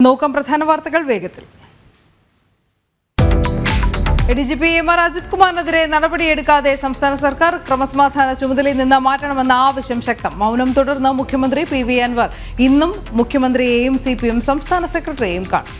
നോക്കാം പ്രധാന വാർത്തകൾ വേഗത്തിൽ. ADGP MR അജിത് കുമാറിനെതിരെ നടപടിയെടുക്കാതെ സംസ്ഥാന സർക്കാർ ക്രമസമാധാന ചുമതലയിൽ നിന്ന് മാറ്റണമെന്ന ആവശ്യം ശക്തം. മൗനം തുടർന്ന് മുഖ്യമന്ത്രി PV അൻവർ ഇന്നും മുഖ്യമന്ത്രിയെയും CPM സംസ്ഥാന സെക്രട്ടറിയെയും കാണും.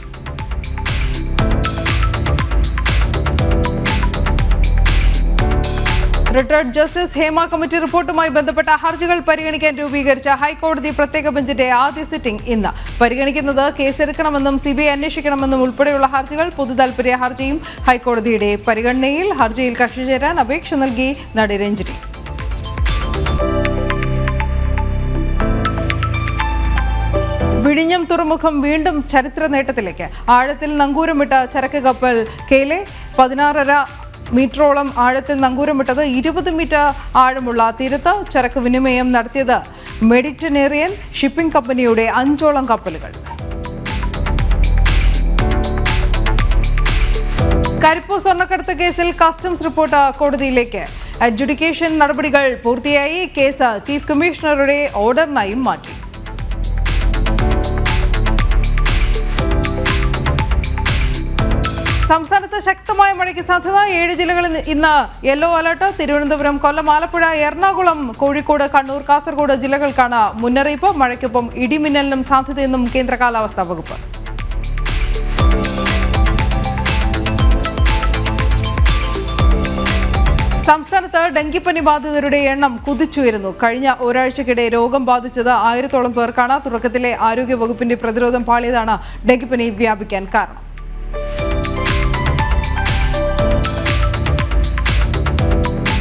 റിട്ടയർഡ് ജസ്റ്റിസ് ഹേമ കമ്മിറ്റി റിപ്പോർട്ടുമായി ബന്ധപ്പെട്ട ഹർജികൾ പരിഗണിക്കാൻ രൂപീകരിച്ച ഹൈക്കോടതി പ്രത്യേക ബെഞ്ചിന്റെ ആദ്യ സിറ്റിംഗ് ഇന്ന്. പരിഗണിക്കുന്നത് കേസെടുക്കണമെന്നും CBI അന്വേഷിക്കണമെന്നും ഉൾപ്പെടെയുള്ള ഹർജികൾ. പൊതുതാൽപര്യ ഹർജിയും ഹൈക്കോടതിയുടെ പരിഗണനയിൽ. ഹർജിയിൽ കക്ഷി ചേരാൻ അപേക്ഷ നൽകി നടി രഞ്ജിനി. വിഴിഞ്ഞം തുറമുഖം വീണ്ടും ചരിത്ര നേട്ടത്തിലേക്ക്. ആഴത്തിൽ നങ്കൂരമിട്ട ചരക്ക് കപ്പൽ കേലെ 16.5 മീറ്ററോളം ആഴത്തിൽ നങ്കൂരമിട്ടത് 20 മീറ്റർ ആഴമുള്ള തീരത്ത്. ചരക്ക് വിനിമയം നടത്തിയത് മെഡിറ്ററേനിയൻ ഷിപ്പിംഗ് കമ്പനിയുടെ 5ഓളം കപ്പലുകൾ. കരിപ്പൂർ സ്വർണ്ണക്കടത്ത് കേസിൽ കസ്റ്റംസ് റിപ്പോർട്ട് കോടതിയിലേക്ക്. അഡ്ജുഡിക്കേഷൻ നടപടികൾ പൂർത്തിയായി. കേസ് ചീഫ് കമ്മീഷണറുടെ ഓർഡറിനായും മാറ്റി. സംസ്ഥാനത്ത് ശക്തമായ മഴയ്ക്ക് സാധ്യത. 7 ജില്ലകളിൽ ഇന്ന് യെല്ലോ അലർട്ട്. തിരുവനന്തപുരം, കൊല്ലം, ആലപ്പുഴ, എറണാകുളം, കോഴിക്കോട്, കണ്ണൂർ, കാസർഗോഡ് ജില്ലകൾക്കാണ് മുന്നറിയിപ്പ്. മഴയ്ക്കൊപ്പം ഇടിമിന്നലിനും സാധ്യതയെന്നും കേന്ദ്ര കാലാവസ്ഥാ വകുപ്പ്. സംസ്ഥാനത്ത് ഡെങ്കിപ്പനി ബാധിതരുടെ എണ്ണം കുതിച്ചുയരുന്നു. കഴിഞ്ഞ ഒരാഴ്ചക്കിടെ രോഗം ബാധിച്ചത് 1000ഓളം പേർക്കാണ്. തുടക്കത്തിലെ ആരോഗ്യ വകുപ്പിന്റെ പ്രതിരോധം പാളിയതാണ് ഡെങ്കിപ്പനി വ്യാപിക്കാൻ കാരണം.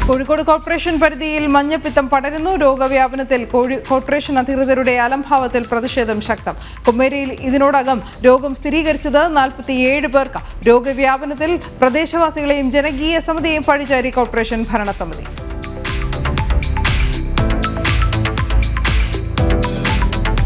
കോഴിക്കോട് കോർപ്പറേഷൻ പരിധിയിൽ മഞ്ഞപ്പിത്തം പടരുന്നു. രോഗവ്യാപനത്തിൽ കോർപ്പറേഷൻ അധികൃതരുടെ അലംഭാവത്തിൽ പ്രതിഷേധം ശക്തം. കുമ്മേരിയിൽ ഇതിനോടകം രോഗം സ്ഥിരീകരിച്ചത് 47 പേർക്ക്. രോഗവ്യാപനത്തിൽ പ്രദേശവാസികളെയും ജനകീയ സമിതിയെയും പഴിചാരി കോർപ്പറേഷൻ ഭരണസമിതി.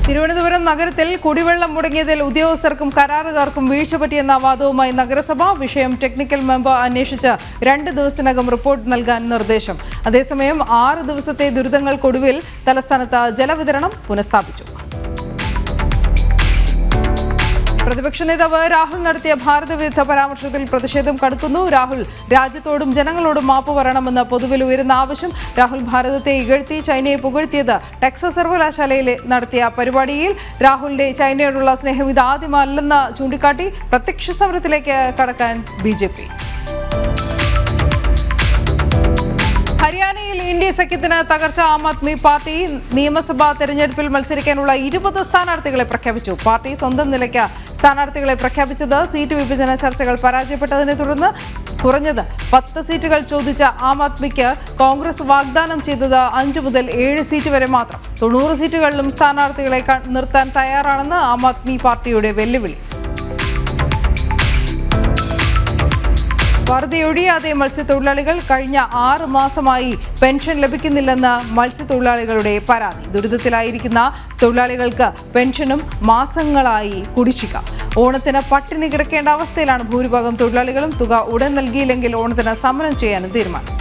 തിരുവനന്തപുരം നഗരത്തിൽ കുടിവെള്ളം മുടങ്ങിയതിൽ ഉദ്യോഗസ്ഥർക്കും കരാറുകാർക്കും വീഴ്ച പറ്റിയെന്ന വാദവുമായി നഗരസഭ. വിഷയം ടെക്നിക്കൽ മെമ്പർ അന്വേഷിച്ച് 2 ദിവസത്തിനകം റിപ്പോർട്ട് നൽകാൻ നിർദ്ദേശം. അതേസമയം 6 ദിവസത്തെ ദുരിതങ്ങൾക്കൊടുവിൽ തലസ്ഥാനത്ത് ജലവിതരണം പുനഃസ്ഥാപിച്ചു. പ്രതിപക്ഷ നേതാവ് രാഹുൽ നടത്തിയ ഭാരതവിരുദ്ധ പരാമർശത്തിൽ പ്രതിഷേധം കടുക്കുന്നു. രാഹുൽ രാജ്യത്തോടും ജനങ്ങളോടും മാപ്പ് പറയണമെന്ന് പൊതുവിൽ ഉയരുന്ന ആവശ്യം. രാഹുൽ ഭാരതത്തെ ഇകഴ്ത്തി ചൈനയെ പുകഴ്ത്തിയത് ടെക്സസ് സർവകലാശാലയിൽ നടത്തിയ പരിപാടിയിൽ. രാഹുലിന്റെ ചൈനയോടുള്ള സ്നേഹം ഇതാദ്യമല്ലെന്ന് ചൂണ്ടിക്കാട്ടി പ്രത്യക്ഷ സമരത്തിലേക്ക് കടക്കാൻ BJP. ഹരിയാനയിൽ ഇന്ത്യ സഖ്യത്തിന് തകർച്ച. ആം ആദ്മി പാർട്ടി നിയമസഭാ തെരഞ്ഞെടുപ്പിൽ മത്സരിക്കാനുള്ള 20 സ്ഥാനാർത്ഥികളെ പ്രഖ്യാപിച്ചു. പാർട്ടി സ്വന്തം നിലയ്ക്ക് സ്ഥാനാർത്ഥികളെ പ്രഖ്യാപിച്ചത് സീറ്റ് വിഭജന ചർച്ചകൾ പരാജയപ്പെട്ടതിനെ തുടർന്ന്. കുറഞ്ഞത് 10 സീറ്റുകൾ ചോദിച്ച ആം ആദ്മിക്ക് കോൺഗ്രസ് വാഗ്ദാനം ചെയ്തത് 5 മുതൽ 7 സീറ്റ് വരെ മാത്രം. 90 സീറ്റുകളിലും സ്ഥാനാർത്ഥികളെ നിർത്താൻ തയ്യാറാണെന്ന് ആം ആദ്മി പാർട്ടിയുടെ വെല്ലുവിളി. വറുതിയൊഴിയാതെ മത്സ്യത്തൊഴിലാളികൾ. കഴിഞ്ഞ 6 മാസമായി പെൻഷൻ ലഭിക്കുന്നില്ലെന്ന് മത്സ്യത്തൊഴിലാളികളുടെ പരാതി. ദുരിതത്തിലായിരിക്കുന്ന തൊഴിലാളികൾക്ക് പെൻഷനും മാസങ്ങളായി കുടിശ്ശിക. ഓണത്തിന് പട്ടിണി കിടക്കേണ്ട അവസ്ഥയിലാണ് ഭൂരിഭാഗം തൊഴിലാളികളും. തുക ഉടൻ നൽകിയില്ലെങ്കിൽ ഓണത്തിന് സമരം ചെയ്യാനും തീരുമാനം.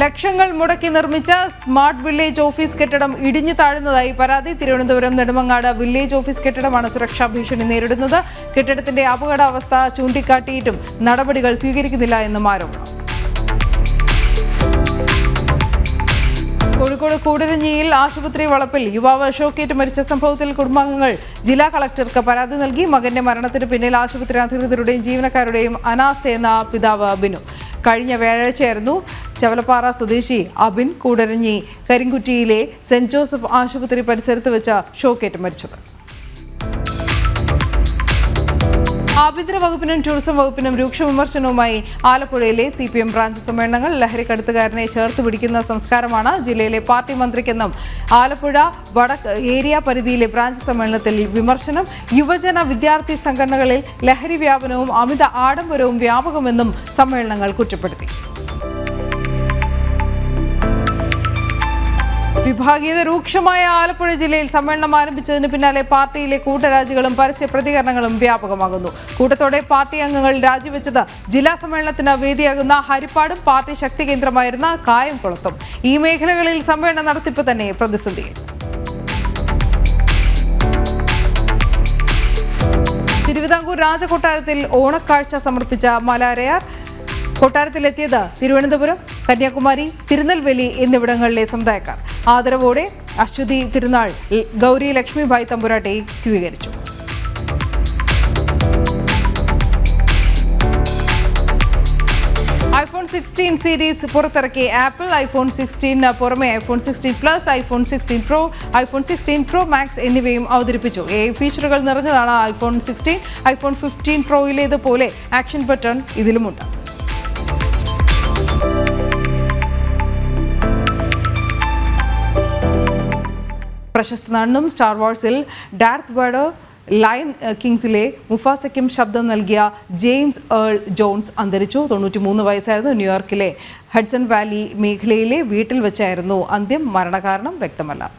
ലക്ഷങ്ങൾ മുടക്കി നിർമ്മിച്ച സ്മാർട്ട് വില്ലേജ് ഓഫീസ് കെട്ടിടം ഇടിഞ്ഞു താഴുന്നതായി പരാതി. തിരുവനന്തപുരം നെടുമങ്ങാട് വില്ലേജ് ഓഫീസ് കെട്ടിടമാണ് സുരക്ഷാ ഭീഷണി നേരിടുന്നത്. കെട്ടിടത്തിന്റെ അപകടാവസ്ഥ ചൂണ്ടിക്കാട്ടിയിട്ടും നടപടികൾ സ്വീകരിക്കുന്നില്ല എന്നും ആരോപണം. കോഴിക്കോട് കൂടരഞ്ഞിയിൽ ആശുപത്രി വളപ്പിൽ യുവാവ് ഷോക്കേറ്റ് മരിച്ച സംഭവത്തിൽ കുടുംബാംഗങ്ങൾ ജില്ലാ കളക്ടർക്ക് പരാതി നൽകി. മകന്റെ മരണത്തിന് പിന്നിൽ ആശുപത്രി അധികൃതരുടെയും ജീവനക്കാരുടെയും അനാസ്ഥയെന്ന പിതാവ് ബിനു. കഴിഞ്ഞ വ്യാഴാഴ്ചയായിരുന്നു ചവലപ്പാറ സ്വദേശി അബിൻ കൂടരഞ്ഞി കരിങ്കുറ്റിയിലെ സെന്റ് ജോസഫ് ആശുപത്രി പരിസരത്ത് വെച്ച് ഷോക്കേറ്റ് മരിച്ചത്. ആഭ്യന്തര വകുപ്പിനും ടൂറിസം വകുപ്പിനും രൂക്ഷ വിമർശനവുമായി ആലപ്പുഴയിലെ CPM ബ്രാഞ്ച് സമ്മേളനങ്ങൾ. ലഹരിക്കടത്തുകാരനെ ചേർത്ത് പിടിക്കുന്ന സംസ്കാരമാണ് ജില്ലയിലെ പാർട്ടി മന്ത്രിക്കെന്നും ആലപ്പുഴ വടക്ക് ഏരിയ പരിധിയിലെ ബ്രാഞ്ച് സമ്മേളനത്തിൽ വിമർശനം. യുവജന വിദ്യാർത്ഥി സംഘടനകളിൽ ലഹരി വ്യാപനവും അമിത ആഡംബരവും വ്യാപകമെന്നും സമ്മേളനങ്ങൾ കുറ്റപ്പെടുത്തി. വിഭാഗീയത രൂക്ഷമായ ആലപ്പുഴ ജില്ലയിൽ സമ്മേളനം ആരംഭിച്ചതിന് പിന്നാലെ പാർട്ടിയിലെ കൂട്ടരാജികളും പരസ്യ പ്രതികരണങ്ങളും വ്യാപകമാകുന്നു. കൂട്ടത്തോടെ പാർട്ടി അംഗങ്ങൾ രാജിവെച്ചത് ജില്ലാ സമ്മേളനത്തിന് വേദിയാകുന്ന ഹരിപ്പാടും പാർട്ടി ശക്തി കേന്ദ്രമായിരുന്ന കായംകുളത്തും. ഈ മേഖലകളിൽ സമ്മേളന നടത്തിപ്പ് തന്നെ പ്രതിസന്ധിയിൽ. തിരുവിതാംകൂർ രാജകൊട്ടാരത്തിൽ ഓണക്കാഴ്ച സമർപ്പിച്ച മലയരയർ കൊട്ടാരത്തിലെത്തിയത് തിരുവനന്തപുരം, കന്യാകുമാരി, തിരുനെൽവേലി എന്നിവിടങ്ങളിലെ സമുദായക്കാർ. ആദരവോടെ അശ്വതി തിരുനാൾ ഗൗരി ലക്ഷ്മിഭായ് തമ്പുരാട്ടിയെ സ്വീകരിച്ചു. iPhone 16 സീരീസ് പുറത്തിറക്കി ആപ്പിൾ. iPhone 16 പുറമെ iPhone 16 Plus, iPhone 16 Pro, iPhone 16 Pro Max എന്നിവയും അവതരിപ്പിച്ചു. AI ഫീച്ചറുകൾ നിറഞ്ഞതാണ് iPhone 16. iPhone 15 Proയിലേതുപോലെ ആക്ഷൻ ബട്ടൺ ഇതിലുമുണ്ട്. പ്രശസ്ത നടനും സ്റ്റാർ വാർസിൽ ഡാർത്ത് വേഡർ, ലയൺ കിങ്സിലെ മുഫാസയ്ക്കും ശബ്ദം നൽകിയ ജെയിംസ് ഏൾ ജോൺസ് അന്തരിച്ചു. 93 വയസ്സായിരുന്നു. ന്യൂയോർക്കിലെ ഹഡ്സൺ വാലി മേഖലയിലെ വീട്ടിൽ വെച്ചായിരുന്നു അന്ത്യം. മരണകാരണം വ്യക്തമല്ല.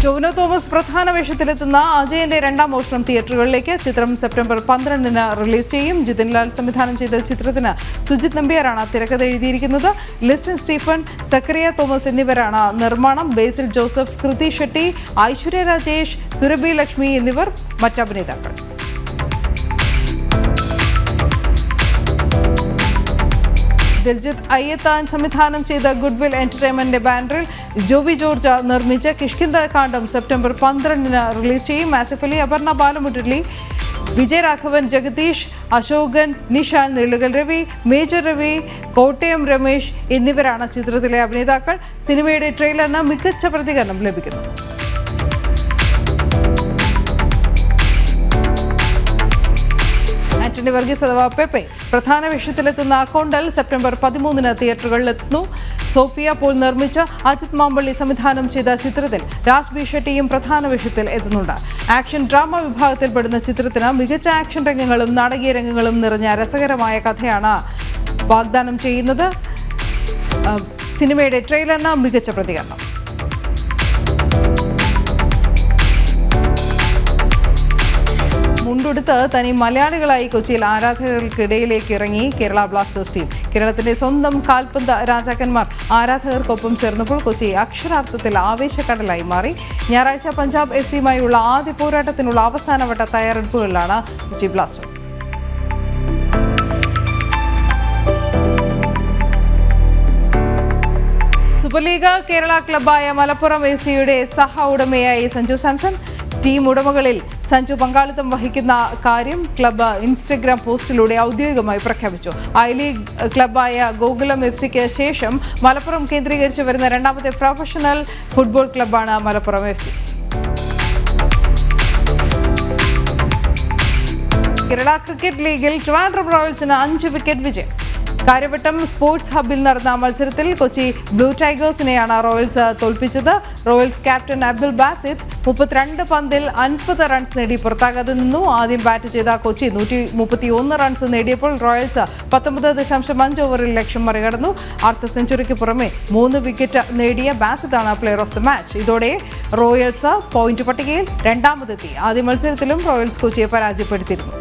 ടൊവിനോ തോമസ് പ്രധാന വേഷത്തിലെത്തുന്ന അജയന്റെ രണ്ടാം മോഷണം തിയേറ്ററുകളിലേക്ക്. ചിത്രം സെപ്റ്റംബർ 12 റിലീസ് ചെയ്യും. ജിതിൻ ലാൽ സംവിധാനം ചെയ്ത ചിത്രത്തിന് സുജിത് നമ്പ്യാരാണ് തിരക്കഥ എഴുതിയിരിക്കുന്നത്. ലിസ്റ്റൻ സ്റ്റീഫൻ, സക്കറിയ തോമസ് എന്നിവരാണ് നിർമ്മാണം. ബേസിൽ ജോസഫ്, കൃതി ഷെട്ടി, ഐശ്വര്യ രാജേഷ്, സുരഭി ലക്ഷ്മി എന്നിവർ മറ്റഭിനേതാക്കൾ. ദിൽജിത്ത് അയ്യത്താൻ സംവിധാനം ചെയ്ത ഗുഡ്വിൽ എന്റർടൈൻമെന്റിന്റെ ബാനറിൽ ജോബി ജോർജ് നിർമ്മിച്ച കിഷ്കിന്ധ കാണ്ഡം സെപ്റ്റംബർ 12 റിലീസ് ചെയ്യും. ആസിഫ് അലി, അപർണ ബാലമുരളി, വിജയരാഘവൻ, ജഗദീഷ്, അശോകൻ, നിഷാൻ, നെല്ലുകൽ രവി, മേജർ രവി, കോട്ടയം രമേശ് എന്നിവരാണ് ചിത്രത്തിലെ അഭിനേതാക്കൾ. സിനിമയുടെ ട്രെയിലറിന് മികച്ച പ്രതികരണം ലഭിക്കുന്നു. ആന്റണി വർഗീസ് അഥവാ പെപ്പെ പ്രധാന വേഷത്തിലെത്തുന്ന കൊണ്ടൽ സെപ്റ്റംബർ 13 തിയേറ്ററുകളിലെത്തുന്നു. സോഫിയ പോൾ നിർമ്മിച്ച അജിത് മാമ്പള്ളി സംവിധാനം ചെയ്ത ചിത്രത്തിൽ രാജ് ബി ഷെട്ടിയും പ്രധാന വേഷത്തിൽ എത്തുന്നുണ്ട്. ആക്ഷൻ ഡ്രാമ വിഭാഗത്തിൽപ്പെടുന്ന ചിത്രത്തിന് മികച്ച ആക്ഷൻ രംഗങ്ങളും നാടകീയ രംഗങ്ങളും നിറഞ്ഞ രസകരമായ കഥയാണ് വാഗ്ദാനം ചെയ്യുന്നത്. സിനിമയുടെ ട്രെയിലറിന് മികച്ച പ്രതികരണം. മുണ്ടുടുത്ത് തനി മലയാളികളായി കൊച്ചിയിൽ ആരാധകർക്കിടയിലേക്ക് ഇറങ്ങി കേരള ബ്ലാസ്റ്റേഴ്സ് ടീം. കേരളത്തിന്റെ സ്വന്തം കാൽപന്ത് രാജാക്കന്മാർ ആരാധകർക്കൊപ്പം ചേർന്നപ്പോൾ കൊച്ചി അക്ഷരാർത്ഥത്തിൽ ആവേശക്കടലായി മാറി. ഞായറാഴ്ച പഞ്ചാബ് FC-യുമായുള്ള ആദ്യ പോരാട്ടത്തിനുള്ള അവസാനവട്ട തയ്യാറെടുപ്പുകളിലാണ് Kochi Blasters. Super league Kerala ക്ലബ്ബായ മലപ്പുറം FC-യുടെ സഹ ഉടമയായി സഞ്ജു സാംസൺ. ടീം ഉടമകളിൽ സഞ്ജു പങ്കാളിത്തം വഹിക്കുന്ന കാര്യം ക്ലബ്ബ് ഇൻസ്റ്റഗ്രാം പോസ്റ്റിലൂടെ ഔദ്യോഗികമായി പ്രഖ്യാപിച്ചു. ഐ ലീഗ് ക്ലബ്ബായ ഗോകുലം FC-ക്ക് ശേഷം മലപ്പുറം കേന്ദ്രീകരിച്ച് വരുന്ന രണ്ടാമത്തെ പ്രൊഫഷണൽ ഫുട്ബോൾ ക്ലബ്ബാണ് മലപ്പുറം FC. കേരള ക്രിക്കറ്റ് ലീഗിൽ ട്രിവാൻഡ്രം റോയൽസിന് 5 വിക്കറ്റ് വിജയം. കാര്യവട്ടം സ്പോർട്സ് ഹബിൽ നടന്ന മത്സരത്തിൽ കൊച്ചി ബ്ലൂ ടൈഗേഴ്സിനെയാണ് റോയൽസ് തോൽപ്പിച്ചത്. റോയൽസ് ക്യാപ്റ്റൻ അബ്ദുൽ ബാസിത്ത് 32 പന്തിൽ 50 റൺസ് നേടി പുറത്താകാതെ നിന്നു. ആദ്യം ബാറ്റ് ചെയ്ത കൊച്ചി 131 റൺസ് നേടിയപ്പോൾ റോയൽസ് 19.5 ഓവറിൽ ലക്ഷ്യം മറികടന്നു. അർദ്ധ സെഞ്ചുറിക്ക് പുറമെ 3 വിക്കറ്റ് നേടിയ ബാസിത്താണ് പ്ലെയർ ഓഫ് ദി മാച്ച്. ഇതോടെ റോയൽസ് പോയിന്റ് പട്ടികയിൽ രണ്ടാമതെത്തി. ആദ്യ മത്സരത്തിലും റോയൽസ് കൊച്ചിയെ പരാജയപ്പെടുത്തിയിരുന്നു.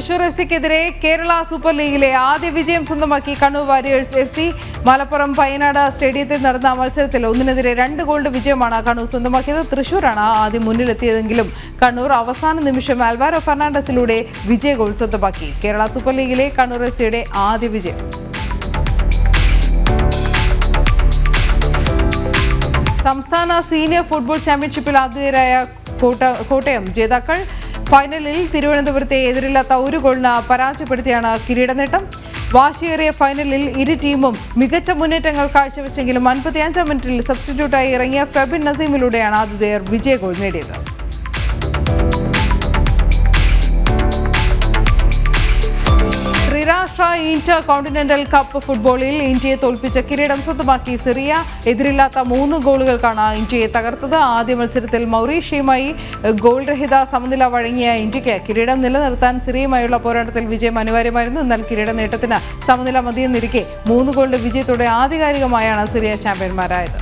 തൃശൂർ FC-ക്കെതിരെ കേരള സൂപ്പർ ലീഗിലെ ആദ്യ വിജയം സ്വന്തമാക്കി കണ്ണൂർ വാരിയേഴ്സ് FC. മലപ്പുറം പയ്യനാട് സ്റ്റേഡിയത്തിൽ നടന്ന മത്സരത്തിൽ 1-2 ഗോളിന്റെ വിജയമാണ് കണ്ണൂർ സ്വന്തമാക്കിയത്. തൃശൂരാണ് ആദ്യം മുന്നിലെത്തിയതെങ്കിലും കണ്ണൂർ അവസാന നിമിഷം ആൽവാരോ ഫെർണാണ്ടസിലൂടെ വിജയ ഗോൾ സ്വന്തമാക്കി. കേരള സൂപ്പർ ലീഗിലെ കണ്ണൂർ FC-യുടെ ആദ്യ വിജയം. സംസ്ഥാന സീനിയർ ഫുട്ബോൾ ചാമ്പ്യൻഷിപ്പിൽ ആതിഥേയരായ കോട്ടയം ജേതാക്കൾ. ഫൈനലിൽ തിരുവനന്തപുരത്തെ എതിരില്ലാത്ത 1 ഗോളിന് പരാജയപ്പെടുത്തിയാണ് കിരീട നേട്ടം. വാശിയേറിയ ഫൈനലിൽ ഇരു ടീമും മികച്ച മുന്നേറ്റങ്ങൾ കാഴ്ചവെച്ചെങ്കിലും 55-ാം മിനിറ്റിൽ സബ്സ്റ്റിറ്റ്യൂട്ടായി ഇറങ്ങിയ ഫെബിൻ നസീമിലൂടെയാണ് ആതിഥേയർ വിജയ ഗോൾ നേടിയത്. ത്രിരാഷ്ട്ര ഇന്റർ കോണ്ടിനെന്റൽ കപ്പ് ഫുട്ബോളിൽ ഇന്ത്യയെ തോൽപ്പിച്ച കിരീടം സ്വന്തമാക്കി സിറിയ. എതിരില്ലാത്ത 3 ഗോളുകൾക്കാണ് ഇന്ത്യയെ തകർത്തത്. ആദ്യ മത്സരത്തിൽ മൗറീഷ്യയുമായി ഗോൾ രഹിത സമനില വഴങ്ങിയ ഇന്ത്യക്ക് കിരീടം നിലനിർത്താൻ സിറിയയുമായുള്ള പോരാട്ടത്തിൽ വിജയം അനിവാര്യമായിരുന്നു. എന്നാൽ കിരീട നേട്ടത്തിന് സമനില മതിയെന്നിരിക്കെ 3 ഗോളിന്റെ വിജയത്തോടെ ആധികാരികമായാണ് സിറിയ ചാമ്പ്യന്മാരായത്.